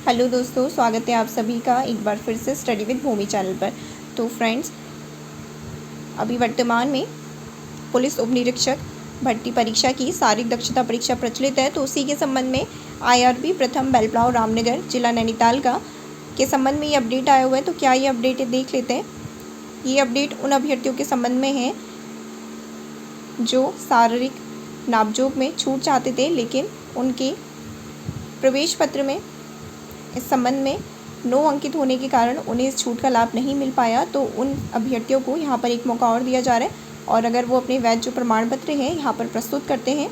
Hello दोस्तों, स्वागत है आप सभी का एक बार फिर से स्टडी विद भूमि चैनल पर। तो फ्रेंड्स, अभी वर्तमान में पुलिस उप निरीक्षक भर्ती परीक्षा की शारीरिक दक्षता परीक्षा प्रचलित है। तो उसी के संबंध में आईआरबी प्रथम बेलपड़ाव रामनगर जिला नैनीताल का के संबंध में ये अपडेट आया हुआ है। तो क्या ये अपडेट है, देख लेते हैं। ये अपडेट उन अभ्यर्थियों के संबंध में है जो शारीरिक नापजोख में छूट चाहते थे, लेकिन उनके प्रवेश पत्र में इस संबंध में 9 अंकित होने के कारण उन्हें इस छूट का लाभ नहीं मिल पाया। तो उन अभ्यर्थियों को यहाँ पर एक मौका और दिया जा रहा है, और अगर वो अपने वैध जो प्रमाण पत्र हैं यहाँ पर प्रस्तुत करते हैं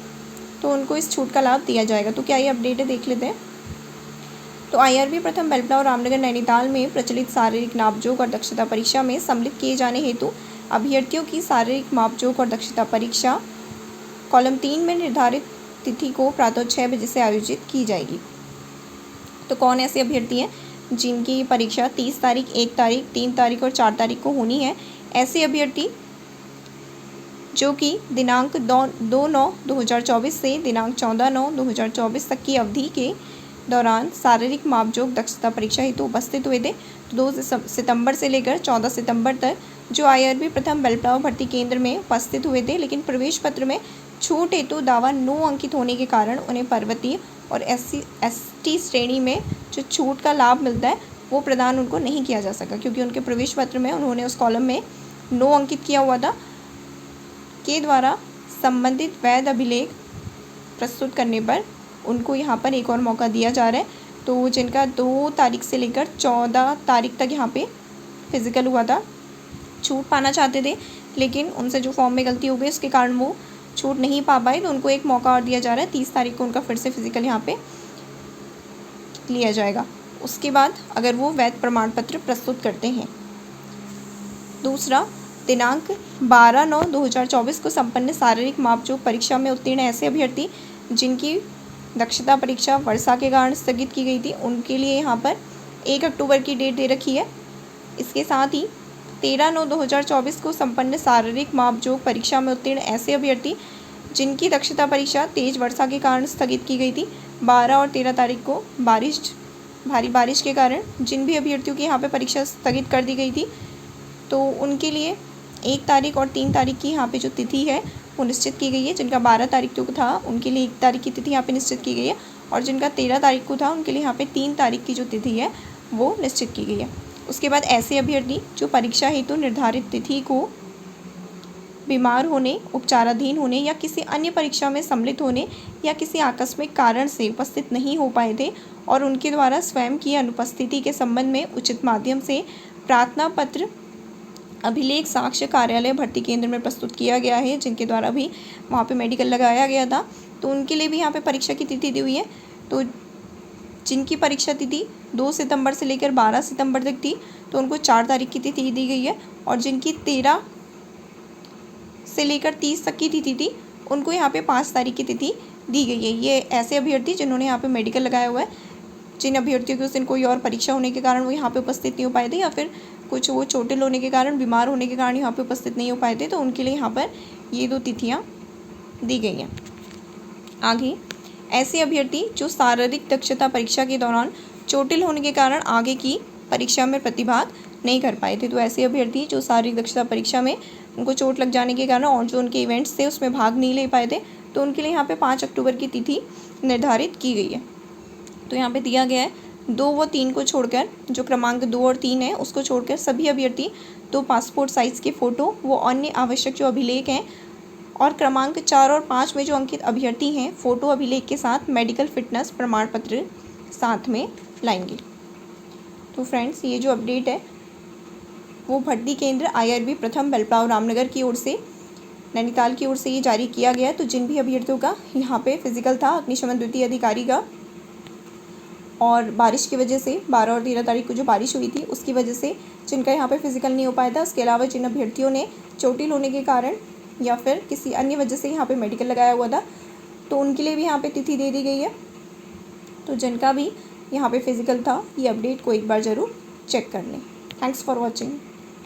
तो उनको इस छूट का लाभ दिया जाएगा। तो क्या ये अपडेट है, देख लेते हैं। तो आईआरबी प्रथम बेलपड़ाव रामनगर नैनीताल में प्रचलित शारीरिक नापजोख और दक्षता परीक्षा में सम्मिलित किए जाने हेतु अभ्यर्थियों की शारीरिक मापजोख और दक्षता परीक्षा कॉलम 3 में निर्धारित तिथि को प्रातः 6 बजे से आयोजित की जाएगी। तो कौन ऐसे अभ्यर्थी हैं जिनकी परीक्षा 30 तारीख, 1 तारीख, 3 तारीख और 4 तारीख को होनी है? ऐसे अभ्यर्थी जो कि दिनांक 2/9/2024 से दिनांक 14/9/2024 तक की अवधि के दौरान शारीरिक मापजोख दक्षता परीक्षा हेतु उपस्थित हुए थे। तो 2 सितंबर से लेकर 14 सितंबर तक जो आईआरबी प्रथम बेलपड़ाव भर्ती केंद्र में उपस्थित हुए थे, लेकिन प्रवेश पत्र में छूट हेतु दावा 9 अंकित होने के कारण उन्हें पर्वतीय और SC/ST श्रेणी में जो छूट का लाभ मिलता है वो प्रदान उनको नहीं किया जा सका, क्योंकि उनके प्रवेश पत्र में उन्होंने उस कॉलम में 9 अंकित किया हुआ था के द्वारा संबंधित वैध अभिलेख प्रस्तुत करने पर उनको यहाँ पर एक और मौका दिया जा रहा है। तो जिनका 2 तारीख से लेकर 14 तारीख तक यहाँ पे फिजिकल हुआ था, छूट पाना चाहते थे, लेकिन उनसे जो फॉर्म में गलती हो गई उसके कारण वो छूट नहीं पा पाए, तो उनको एक मौका और दिया जा रहा है। 30 तारीख को उनका फिर से फिजिकल यहाँ पे लिया जाएगा, उसके बाद अगर वो वैध प्रमाण पत्र प्रस्तुत करते हैं। दूसरा, दिनांक 12/9/2024 को संपन्न शारीरिक मापजोख परीक्षा में उत्तीर्ण ऐसे अभ्यर्थी जिनकी दक्षता परीक्षा वर्षा के कारण स्थगित की गई थी, उनके लिए यहाँ पर 1 अक्टूबर की डेट दे रखी है। इसके साथ ही 13/9/2024 को संपन्न शारीरिक मापजोख परीक्षा में उत्तीर्ण ऐसे अभ्यर्थी जिनकी दक्षता परीक्षा तेज वर्षा के कारण स्थगित की गई थी। 12 और 13 तारीख को भारी बारिश के कारण जिन भी अभ्यर्थियों की यहाँ पे परीक्षा स्थगित कर दी गई थी, तो उनके लिए 1 तारीख और 3 तारीख की यहाँ पे जो तिथि है वो निश्चित की गई है। जिनका 12 तारीख को था उनके लिए 1 तारीख की तिथि यहाँ पे निश्चित की गई है, और जिनका 13 तारीख को था उनके लिए यहाँ पे 3 तारीख की जो तिथि है वो निश्चित की गई है। उसके बाद ऐसे अभ्यर्थी जो परीक्षा हेतु निर्धारित तिथि को बीमार होने, उपचाराधीन होने या किसी अन्य परीक्षा में सम्मिलित होने या किसी आकस्मिक कारण से उपस्थित नहीं हो पाए थे, और उनके द्वारा स्वयं की अनुपस्थिति के संबंध में उचित माध्यम से प्रार्थना पत्र अभिलेख साक्ष्य कार्यालय भर्ती केंद्र में प्रस्तुत किया गया है, जिनके द्वारा भी वहाँ पे मेडिकल लगाया गया था, तो उनके लिए भी यहाँ पे परीक्षा की तिथि दी हुई है। तो जिनकी परीक्षा तिथि 2 सितंबर से लेकर 12 सितंबर तक थी, तो उनको 4 तारीख की तिथि दी गई है, और जिनकी 13 से लेकर 30 तक की तिथि थी उनको यहाँ पे 5 तारीख की तिथि दी गई है। ये ऐसे अभ्यर्थी जिन्होंने यहाँ पे मेडिकल लगाया हुआ है, जिन अभ्यर्थियों के उस दिन कोई और परीक्षा होने के कारण वो यहाँ पे उपस्थित नहीं हो पाए थे, या फिर कुछ वो चोटिल होने के कारण, बीमार होने के कारण यहाँ पे उपस्थित नहीं हो पाए थे, तो उनके लिए यहाँ पर ये 2 तिथियाँ दी गई हैं। आगे, ऐसे अभ्यर्थी जो शारीरिक दक्षता परीक्षा के दौरान चोटिल होने के कारण आगे की परीक्षा में प्रतिभाग नहीं कर पाए थे। तो ऐसे अभ्यर्थी जो शारीरिक दक्षता परीक्षा में उनको चोट लग जाने के कारण और जो उनके इवेंट्स थे उसमें भाग नहीं ले पाए थे, तो उनके लिए यहाँ पे 5 अक्टूबर की तिथि निर्धारित की गई है। तो यहाँ पे दिया गया है 2 व 3 को छोड़कर, जो क्रमांक 2 और 3 है उसको छोड़कर सभी अभ्यर्थी 2 पासपोर्ट साइज़ के फ़ोटो वो अन्य आवश्यक जो अभिलेख हैं, और क्रमांक 4 और 5 में जो अंकित अभ्यर्थी हैं फ़ोटो अभिलेख के साथ मेडिकल फिटनेस प्रमाण पत्र साथ में लाएंगे। तो फ्रेंड्स, ये जो अपडेट है वो भर्ती केंद्र आईआरबी प्रथम बेलपड़ाव रामनगर की ओर से, नैनीताल की ओर से ये जारी किया गया है। तो जिन भी अभ्यर्थियों का यहाँ पे फिजिकल था अग्निशमन द्वितीय अधिकारी का, और बारिश की वजह से 12 और 13 तारीख को जो बारिश हुई थी उसकी वजह से जिनका यहाँ पे फिजिकल नहीं हो पाया था, उसके अलावा जिन अभ्यर्थियों ने चोटिल होने के कारण या फिर किसी अन्य वजह से यहाँ पे मेडिकल लगाया हुआ था, तो उनके लिए भी यहाँ पे तिथि दे दी गई है। तो जिनका भी यहाँ पे फिजिकल था, ये अपडेट को एक बार ज़रूर चेक कर लें। Thanks for watching.